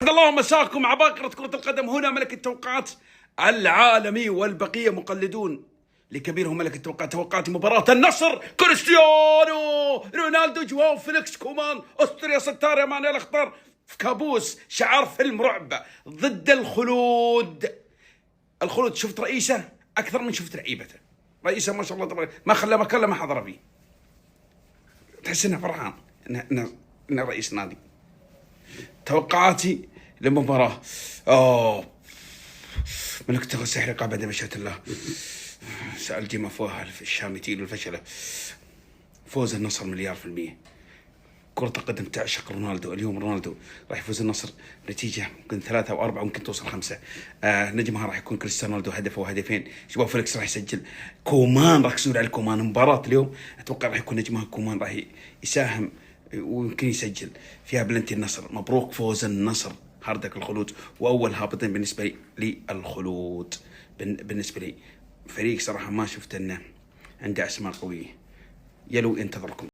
الله مساكم عباقرة كرة القدم. هنا ملك التوقعات العالمي والبقية مقلدون لكبيرهم ملك التوقعات. توقعات مباراة النصر كريستيانو رونالدو جواو فيليكس كومان أستريا ستار يا ماني الأخضر في كابوس شعار فيلم رعب ضد الخلود. الخلود شفت رئيسه أكثر من شفت لعيبته. رئيسه ما شاء الله تبارك ما خلى مكان ما حضر فيه. تحس انه فرحان انه رئيس نادي. توقعاتي للمباراة ملك تغسح رقابة بمشيئة الله. سأل جيم أفواه الشامتين والفشلة. فوز النصر 100%. كرة القدم تعشق رونالدو. اليوم رونالدو راح يفوز النصر نتيجة ممكن 3 أو 4 ممكن توصل 5. نجمها راح يكون كريستيانو رونالدو هدف أو هدفين. جواو فيليكس راح يسجل. كومان ركزوا على كومان. مباراة اليوم أتوقع راح يكون نجمها كومان راح يساهم ويمكن يسجل فيها بلنتي النصر. مبروك فوز النصر هاردك الخلود وأول هابطين بالنسبة لي الخلود. بالنسبة لي فريق صراحة ما شفت أنه عنده أسماء قوية. يلو ينتظركم.